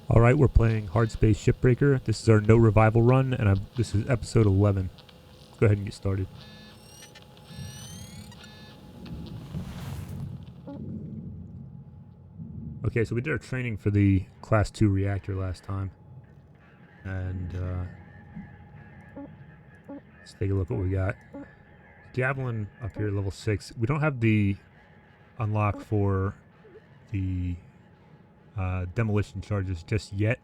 Alright, we're playing Hardspace Shipbreaker. This is our no revival run, and this is episode 11. Go ahead and get started. Okay, so we did our training for the Class 2 reactor last time. And, let's take a look at what we got. Javelin up here, level 6. We don't have the unlock for the demolition charges just yet.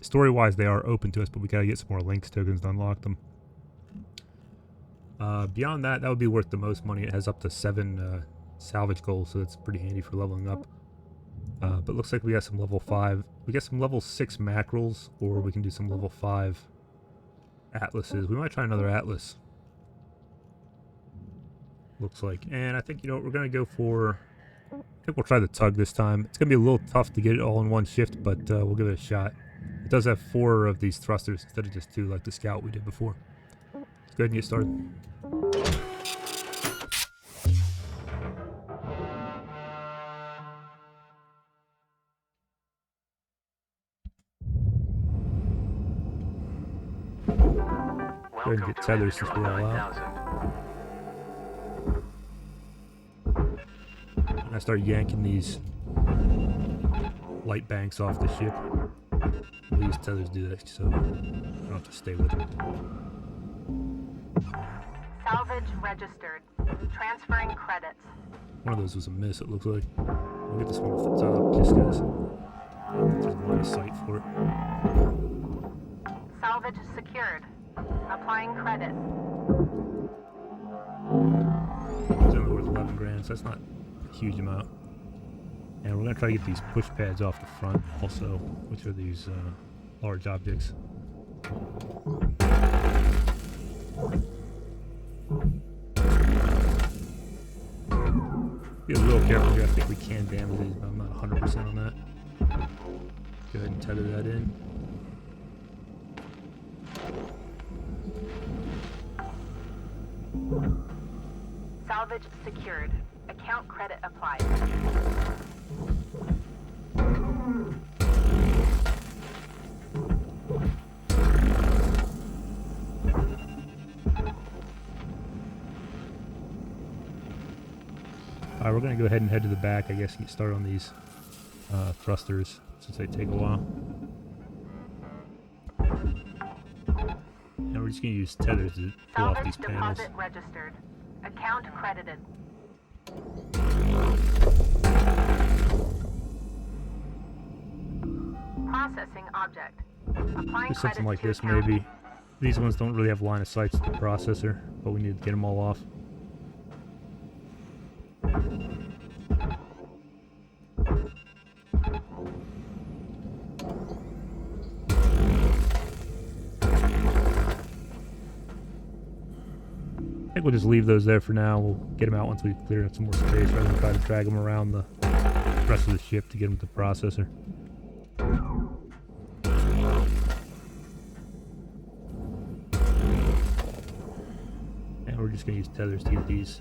Story-wise, they are open to us, but we gotta get some more links tokens to unlock them. Beyond that, that would be worth the most money. It has up to 7 salvage goals, so that's pretty handy for leveling up. But looks like we got some level 5. We got some level 6 mackerels, or we can do some level 5 atlases. We might try another atlas. Looks like. And I think, you know what, we're gonna go for... I think we'll try the tug this time. It's going to be a little tough to get it all in one shift, but we'll give it a shot. It does have 4 of these thrusters instead of just 2 like the scout we did before. Let's go ahead and get started. Go ahead and get tethers since we're all out. I start yanking these light banks off the ship. These tethers do that, so I don't have to stay with them. Salvage registered. Transferring credits. One of those was a miss, it looks like. I'll get this one off the top, just because there's line of sight for it. Salvage secured. Applying credit. It's only worth 11 grand, so that's not a huge amount. And we're going to try to get these push pads off the front also, which are these large objects. Be a little careful here. I think we can damage these, but I'm not 100% on that. Go ahead and tether that in. Salvage secured. Account credit applied. Alright, we're going to go ahead and head to the back, I guess, and get started on these thrusters, since they take a while. And we're just going to use tethers to pull off these panels. Deposit registered. Account credited. Processing object. Applying Just something like this, account. maybe. These ones don't really have line of sight to the processor, but we need to get them all off. I think we'll just leave those there for now. We'll get them out once we clear some more space, rather than try to drag them around the rest of the ship to get them to the processor. And we're just going to use tethers to get these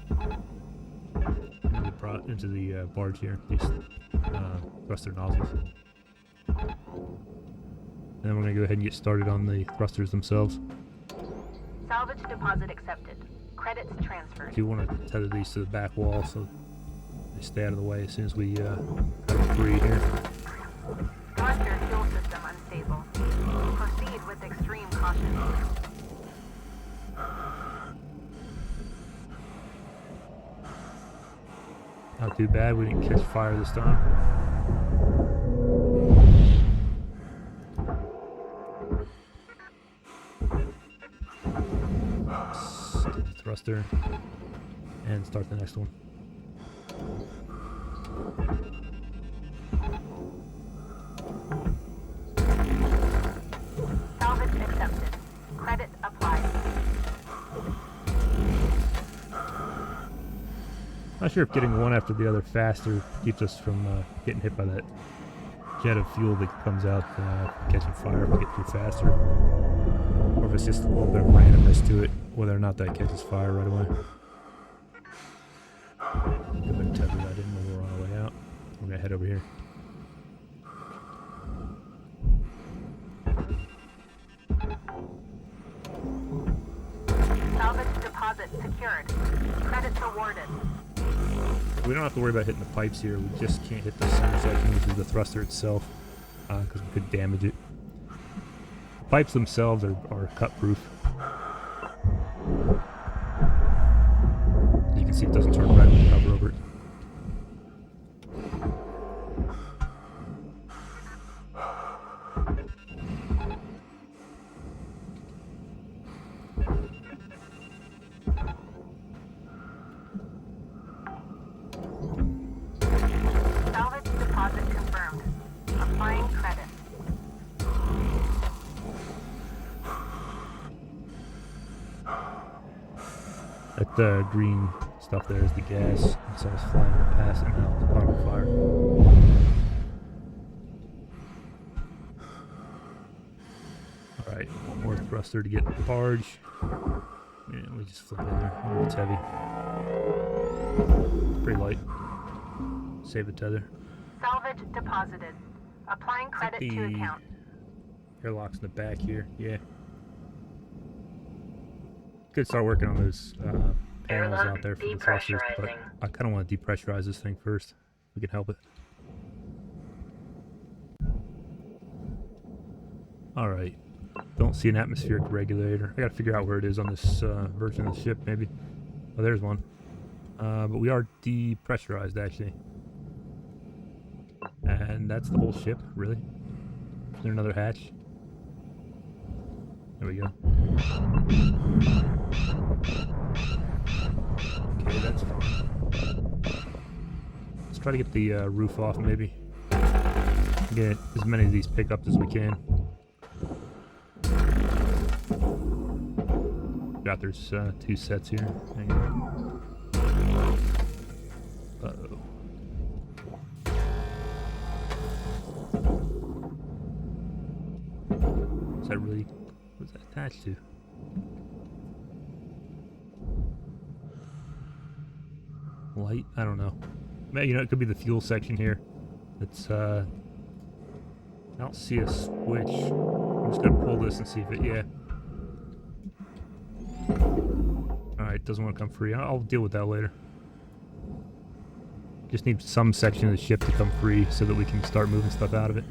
into the barge here, these thruster nozzles. And then we're going to go ahead and get started on the thrusters themselves. Salvage deposit accepted. Credits transferred. Do you want to tether these to the back wall so they stay out of the way as soon as we have free here? Thruster fuel system unstable. Proceed with extreme caution. Not too bad, we didn't catch fire this time. Start the thruster and start the next one. Salvage accepted. Credit applied. Not sure if getting one after the other faster keeps us from getting hit by that jet of fuel that comes out catching fire if we get through faster. Or if it's just a little bit of randomness to it, whether or not that catches fire right away. Go ahead and tether that in when we're on our way out. We're going to head over here. we don't have to worry about hitting the pipes here. We just can't hit the center section, which is the thruster itself, because we could damage it. The pipes themselves are cut proof. As you can see, it doesn't turn red when you hover over it. Salvage deposit confirmed. Applying credit. That green stuff there is the gas. I saw us flying past it now. It's caught on fire. Alright, one more thruster to get the barge. Yeah, we just flip it in there. I wonder if it's heavy. It's pretty light. Save the tether. Salvage deposited. Applying credit to account. Airlock's in the back here. Yeah. Could start working on those panels out there for the thrusters, but I kind of want to depressurize this thing first. If we can help it. Alright. Don't see an atmospheric regulator. I gotta figure out where it is on this version of the ship, maybe. Oh, there's one. But we are depressurized, actually. And that's the whole ship, really. Is there another hatch? There we go. Okay, that's fine. Let's try to get the roof off, maybe. Get as many of these pickups as we can. There's 2 sets here. Hang on. Uh-oh. Is that really... what's that attached to? Light? I don't know. Maybe, you know, it could be the fuel section here. It's, I don't see a switch. I'm just gonna pull this and see if it... yeah. Alright, doesn't want to come free. I'll deal with that later. Just need some section of the ship to come free so that we can start moving stuff out of it.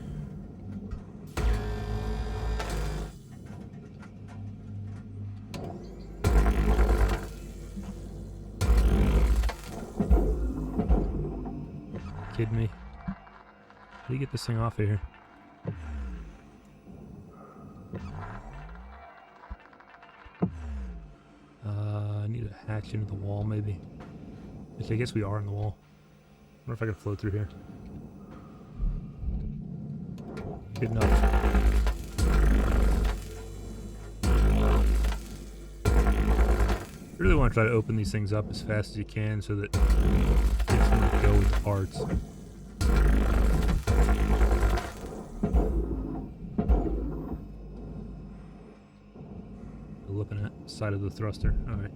Kidding me? How do you get this thing off of here? I need a hatch into the wall, maybe. Actually, I guess we are in the wall. I wonder if I can float through here. Good enough. You really want to try to open these things up as fast as you can so that you can go with the parts. Looking at the side of the thruster. Alright.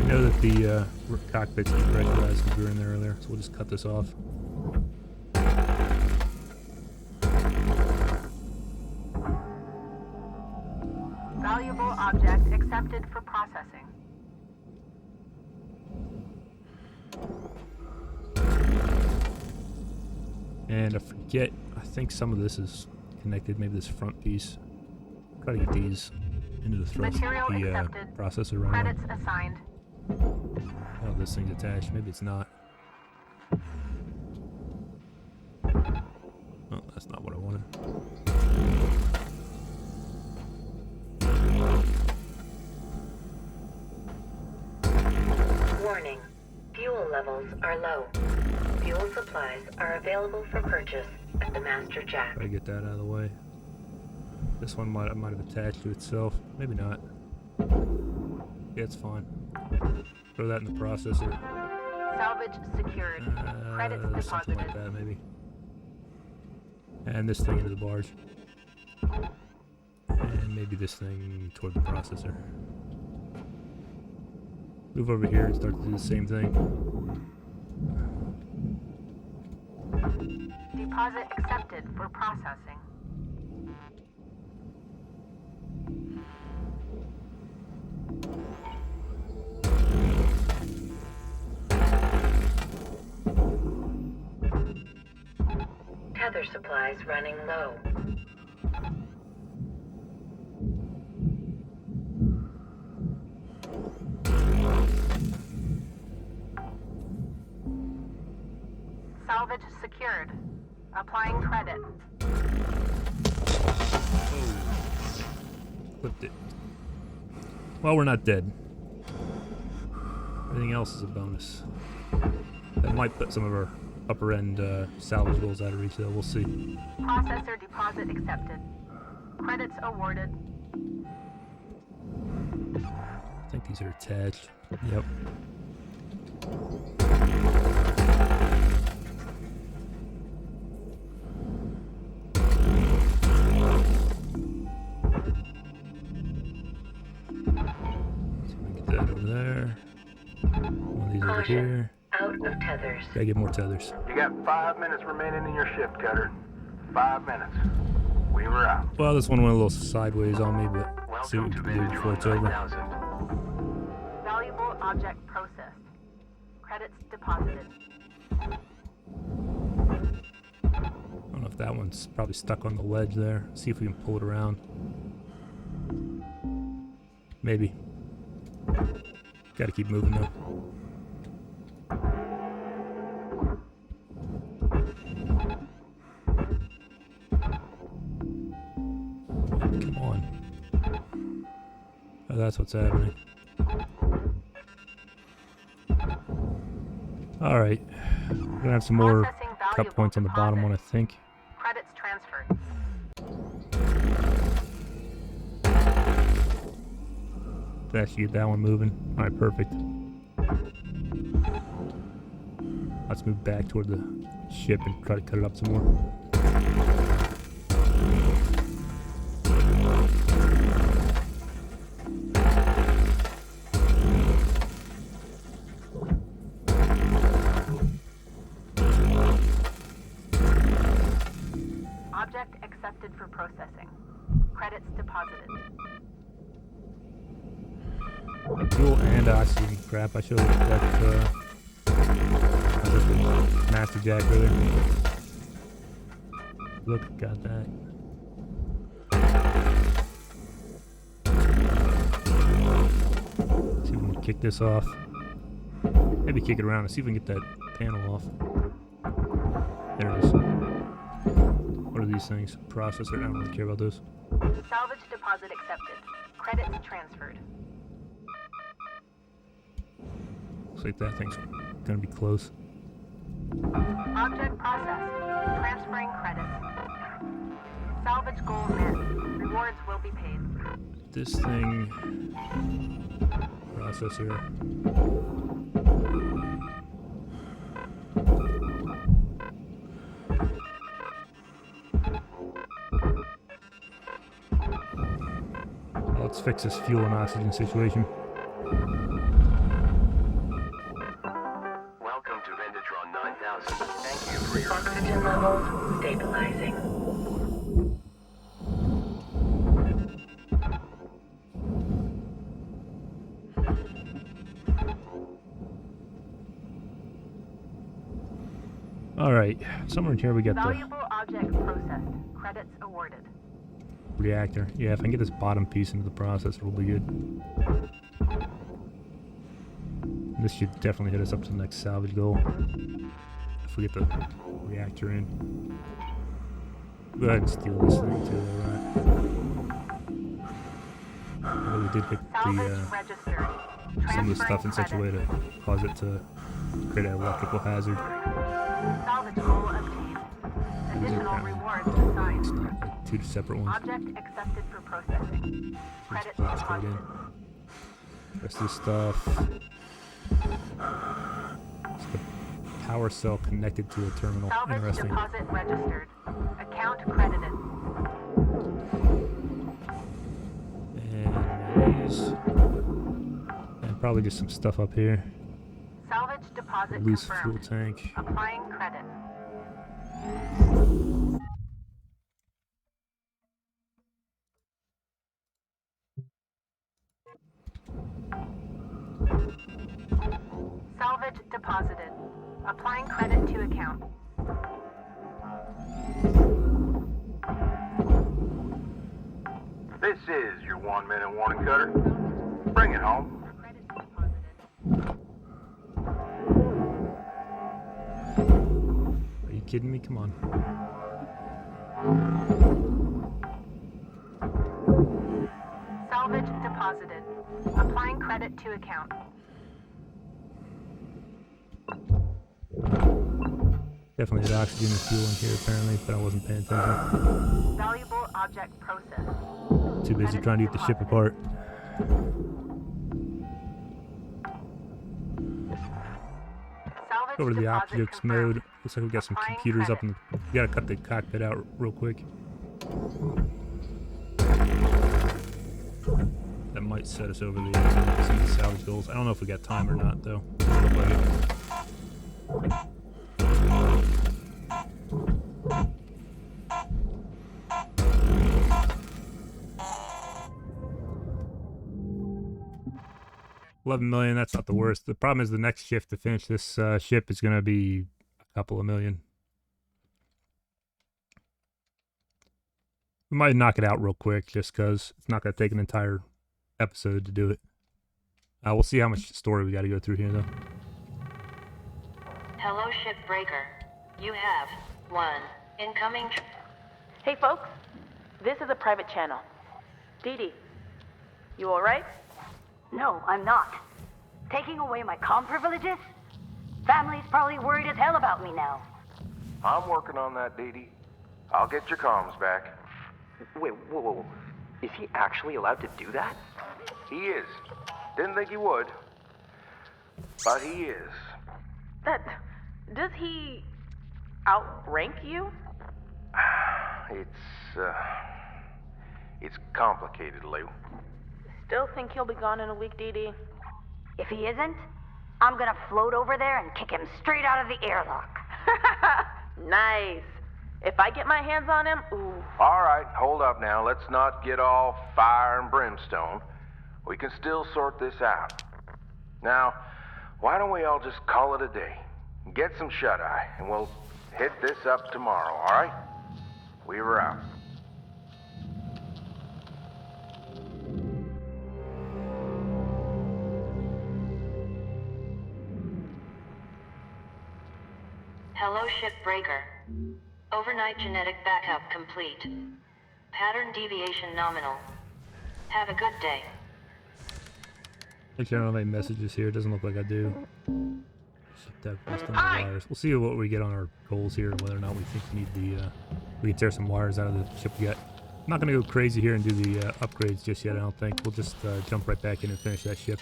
I know that the cockpit's depressurized because we were in there earlier, so we'll just cut this off. Valuable object accepted for processing. And I forget, I think some of this is connected, maybe this front piece. Try to get these into the thrust, Material the accepted. processor right Credits now. assigned. Oh, this thing's attached. Maybe it's not. Oh, that's not what I wanted. Warning. Fuel levels are low. Fuel supplies are available for purchase at the master jack. Try to get that out of the way. This one might have attached to itself. Maybe not. Yeah, it's fine. Throw that in the processor. Salvage secured. Credits Something deposited. like that, maybe. And this thing into the barge. And maybe this thing toward the processor. Move over here and start to do the same thing. Deposit accepted for processing. tether supplies running low. Salvage secured. Applying credit. Flipped it. Well, we're not dead. Everything else is a bonus. That might put some of our upper end salvage goals out of reach, though. We'll see. Processor deposit accepted. Credits awarded. I think these are attached. Yep. That over there. One of these over here. Out of tethers. Gotta get more tethers. You got 5 minutes remaining in your shift, Cutter. 5 minutes. We were out. Well, this one went a little sideways on me, but let's see what we can do before it's over. Valuable object processed. Credits deposited. I don't know if that one's probably stuck on the ledge there. See if we can pull it around. Maybe. Gotta keep moving though. Come on. Oh, that's what's happening. Alright. We're gonna have some more Processing cut valuable points on the bottom one, I deposit. think. Credits transferred. Let's get that one moving. Alright, perfect. Let's move back toward the ship and try to cut it up some more. Object accepted for processing. Credits deposited. Fuel and oxygen. Crap, I should have that master jack earlier. Look, got that. See if we can kick this off. Maybe kick it around and see if we can get that panel off. There it is. What are these things? Processor? I don't really care about those. Salvage deposit accepted. Credits transferred. Looks like that thing's gonna be close. Object processed. Transferring credits. Salvage goal met. Rewards will be paid. This thing. Processor. Let's fix this fuel and oxygen situation. Welcome to Vendatron 9000. Thank you for your... Oxygen levels stabilizing. Alright, somewhere in here we got the Valuable objects processed. Credits awarded. reactor. Yeah, if I can get this bottom piece into the processor, we'll be good. This should definitely hit us up to the next salvage goal. If we get the reactor in. Go ahead and steal this thing too, alright. Although we did hit Salvage registered. some of the stuff in such a way Transferring to cause it to create an electrical hazard. credits. Salvage goal obtained. Additional rewards It's assigned. not like two separate ones. Object accepted for processing. Let's Credits blast right deposited. in. Rest of this stuff. It's the power cell connected to a terminal. Salvage Interesting. deposit registered. Account credited. And these. And probably just some stuff up here. Salvage deposit Loose fuel confirmed. tank. Applying credit. Salvage deposited. Applying credit to account. This is your 1-minute warning, Cutter. Bring it home. Credit deposited. Are you kidding me? Come on. Salvage deposited. Applying credit to account. Definitely had oxygen and fuel in here apparently, but I wasn't paying attention. Valuable object processed. Too busy trying to get the ship apart. Salvage Over to the deposit objects confirmed. mode. Looks like we got some Applying computers up credit. in the... We gotta cut the cockpit out real quick. That might set us over some of the salvage goals. I don't know if we got time or not though. Look like it. 11 million, that's not the worst. The problem is the next shift to finish this ship is going to be a couple of million. We might knock it out real quick just because it's not going to take an entire episode to do it. We'll see how much story we got to go through here though. Hello, Shipbreaker. You have one incoming. Hey folks, this is a private channel. Dee Dee, you alright? No, I'm not. Taking away my comm privileges? Family's probably worried as hell about me now. I'm working on that, Dee Dee. I'll get your comms back. Wait, whoa. Is he actually allowed to do that? He is. Didn't think he would. But he is. Does he outrank you? It's complicated, Lou. Still think he'll be gone in a week, Dee Dee? If he isn't, I'm gonna float over there and kick him straight out of the airlock. Nice. If I get my hands on him, ooh. All right, hold up now. Let's not get all fire and brimstone. We can still sort this out. Now, why don't we all just call it a day? Get some shut-eye, and we'll hit this up tomorrow, all right? We were out. Hello, Shipbreaker. Overnight genetic backup complete. Pattern deviation nominal. Have a good day. Actually, I don't have any messages here. It doesn't look like I do. Ship deck rest on the wires. We'll see what we get on our goals here and whether or not we think we need the we can tear some wires out of the ship we got. I'm not gonna go crazy here and do the upgrades just yet. I don't think. We'll just jump right back in and finish that ship.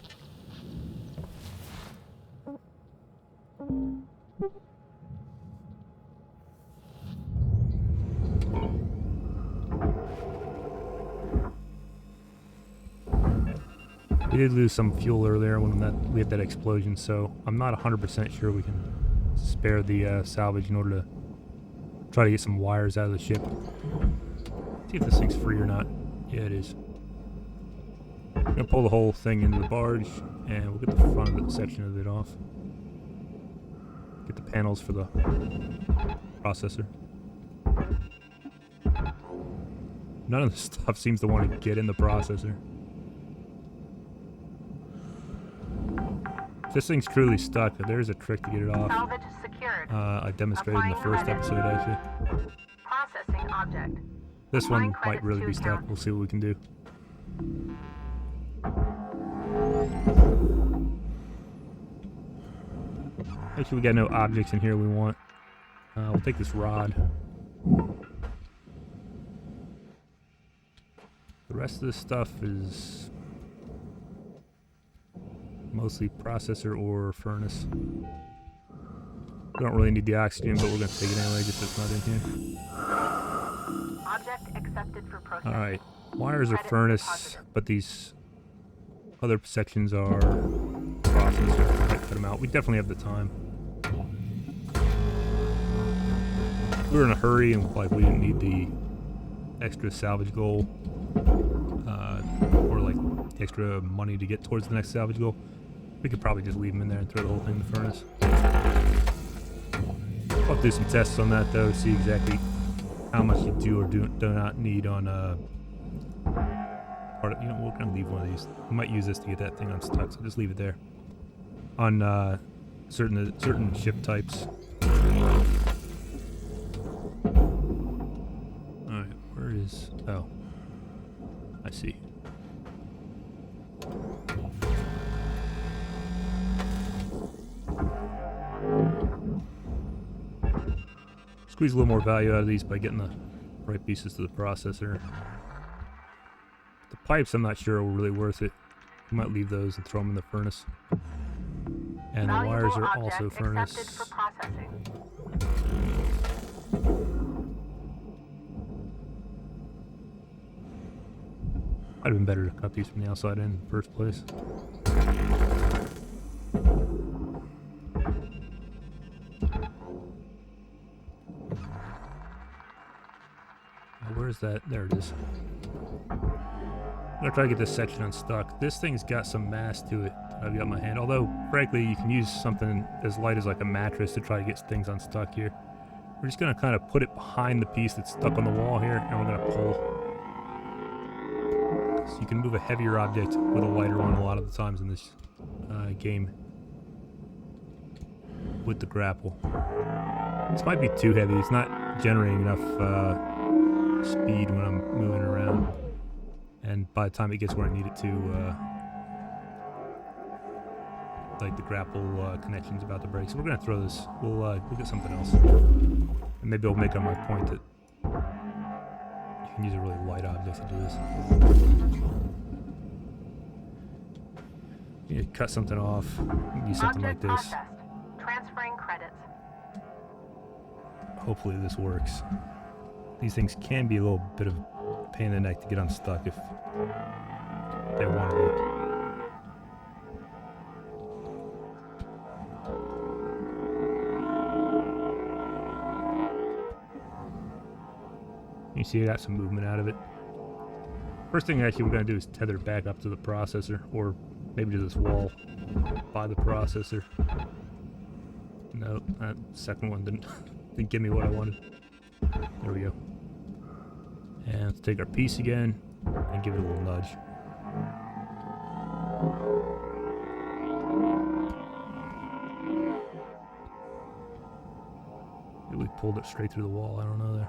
We did lose some fuel earlier when we had that explosion, so I'm not 100% sure we can spare the salvage in order to try to get some wires out of the ship. See if this thing's free or not. Yeah, it is. I'm gonna pull the whole thing into the barge, and we'll get the front of the section of it off. Get the panels for the processor. None of this stuff seems to want to get in the processor. If this thing's truly stuck, there's a trick to get it off. Salvage secured. I demonstrated in the first episode, actually. Processing object. This one Applying might credit really to be stuck. account. We'll see what we can do. Actually, we got no objects in here we want. We'll take this rod. The rest of this stuff is mostly processor or furnace. We don't really need the oxygen, but we're going to take it anyway, just so it's not in here. Object accepted for processing. Alright, wires are Credit furnace, deposited. but these other sections are processor. I might cut them out. We definitely have the time. We were in a hurry and like we didn't need the extra salvage goal, or like extra money to get towards the next salvage goal. We could probably just leave them in there and throw the whole thing in the furnace. I'll do some tests on that though, see exactly how much you do or do not need on part of, you know, we're gonna leave one of these. We might use this to get that thing unstuck, so just leave it there. On certain ship types. Alright, where is... oh. I see. Squeeze a little more value out of these by getting the right pieces to the processor. The pipes, I'm not sure are really worth it. I might leave those and throw them in the furnace. And the wires are also furnace. For processing. I'd have been better to cut these from the outside in the first place. Where's that? There it is. I'm gonna try to get this section unstuck. This thing's got some mass to it that I've got in my hand. Although, frankly, you can use something as light as like a mattress to try to get things unstuck here. We're just gonna kind of put it behind the piece that's stuck on the wall here, and we're gonna pull. So you can move a heavier object with a lighter one a lot of the times in this game with the grapple. This might be too heavy. It's not generating enough speed when I'm moving around. And by the time it gets where I need it to, like the grapple connection's about to break. So we're gonna throw this. We'll get something else. And maybe I'll make on my point that you can use a really light object to do this. You need to cut something off. Use something like this. Processed. Transferring credits. Hopefully this works. These things can be a little bit of a pain in the neck to get unstuck if they want to be. You see I got some movement out of it. First thing actually we're going to do is tether it back up to the processor, or maybe to this wall by the processor. No, that second one didn't give me what I wanted. There we go. And let's take our piece again and give it a little nudge. Maybe we pulled it straight through the wall. I don't know there.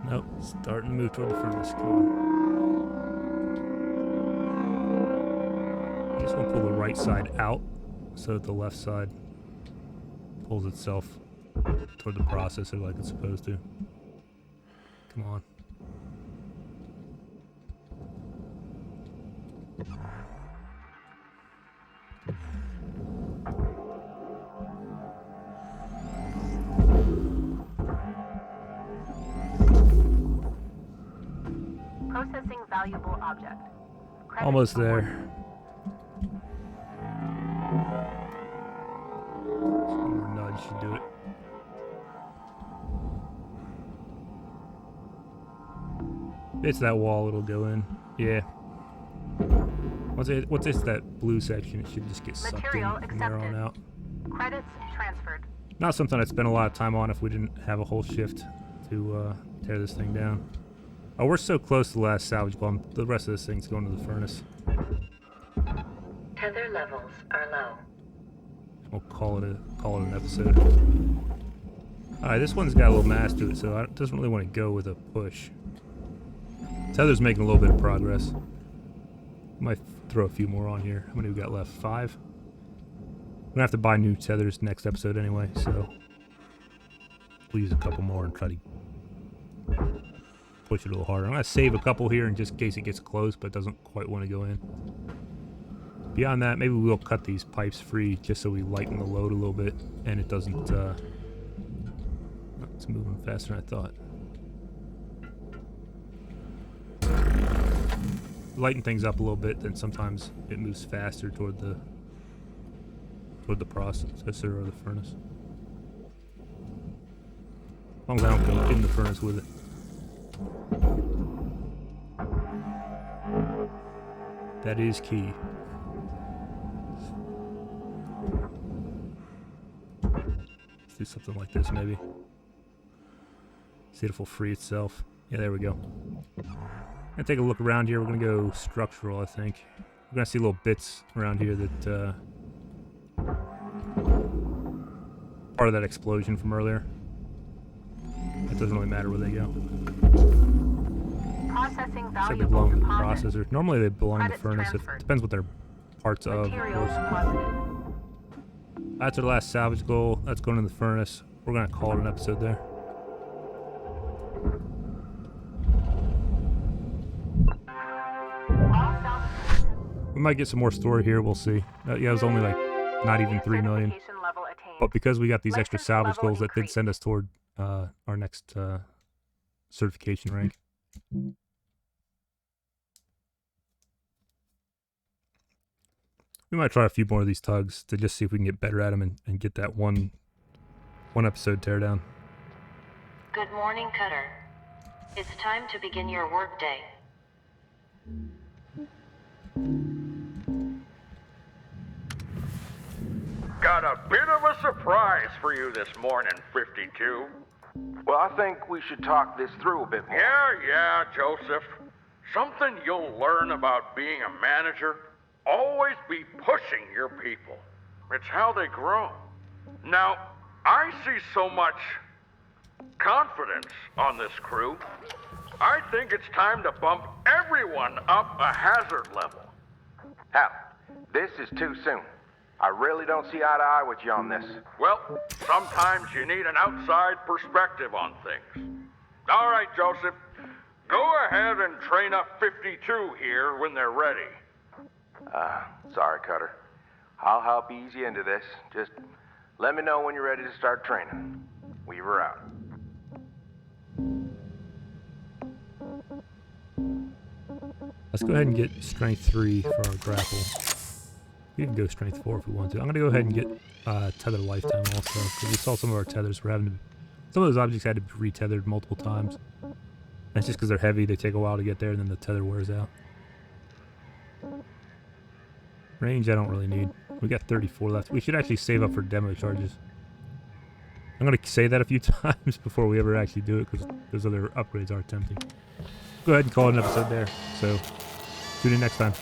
Nope, starting to move toward the furnace. Come on. I just want to pull the right side out so that the left side pulls itself toward the processor like it's supposed to. Come on. Processing valuable object. Credit Almost there. One more nudge should do it. If it's that wall, it'll go in. Yeah. Once it's that blue section, it should just get sucked Material in from there on accepted. out. Credits transferred. Not something I'd spend a lot of time on if we didn't have a whole shift to tear this thing down. Oh, we're so close to the last salvage bomb. The rest of this thing's going to the furnace. Tether levels are low. We'll call it an episode. Alright, this one's got a little mass to it, so it doesn't really want to go with a push. Tether's making a little bit of progress. Might throw a few more on here. How many we got left? 5? We're gonna have to buy new tethers next episode anyway, so we'll use a couple more and try to push it a little harder. I'm gonna save a couple here in just in case it gets close but doesn't quite want to go in. Beyond that, maybe we'll cut these pipes free just so we lighten the load a little bit and it doesn't it's moving faster than I thought. Lighten things up a little bit, then sometimes it moves faster toward the processor or the furnace. As long as I don't go in the furnace with it. That is key. Let's do something like this maybe. See if it will free itself. Yeah, there we go. Gonna take a look around here. We're gonna go structural, I think. We're gonna see little bits around here that part of that explosion from earlier. It doesn't really matter where they go. Processing Looks like they valuable belong in the deposit. processor. Normally they belong in the Credits furnace. It transferred. depends what they're parts of Materials course. deposited. That's our last salvage goal. That's going in the furnace. We're gonna call it an episode there. All salvage We might get some more story here. We'll see. Yeah, it was only like not even 3 million. certification level attained. But because we got these extra License salvage level goals, that did increased. send us toward our next certification rank. We might try a few more of these tugs to just see if we can get better at them and get that one episode teardown. Good morning, Cutter. It's time to begin your workday. Got a bit of a surprise for you this morning, 52. Well, I think we should talk this through a bit more. Yeah, Joseph. Something you'll learn about being a manager, always be pushing your people. It's how they grow. Now, I see so much confidence on this crew. I think it's time to bump everyone up a hazard level. Hal, this is too soon. I really don't see eye to eye with you on this. Well, sometimes you need an outside perspective on things. All right, Joseph. Go ahead and train up 52 here when they're ready. Sorry, Cutter. I'll help ease you into this. Just let me know when you're ready to start training. Weaver out. Let's go ahead and get strength 3 for our grapple. We can go strength 4 if we want to. I'm going to go ahead and get tether lifetime also, because we saw some of our tethers were having to... Some of those objects had to be retethered multiple times. And it's just because they're heavy, they take a while to get there, and then the tether wears out. Range I don't really need. We got 34 left. We should actually save up for demo charges. I'm going to say that a few times before we ever actually do it, because those other upgrades are tempting. Go ahead and call it an episode there. So, tune in next time.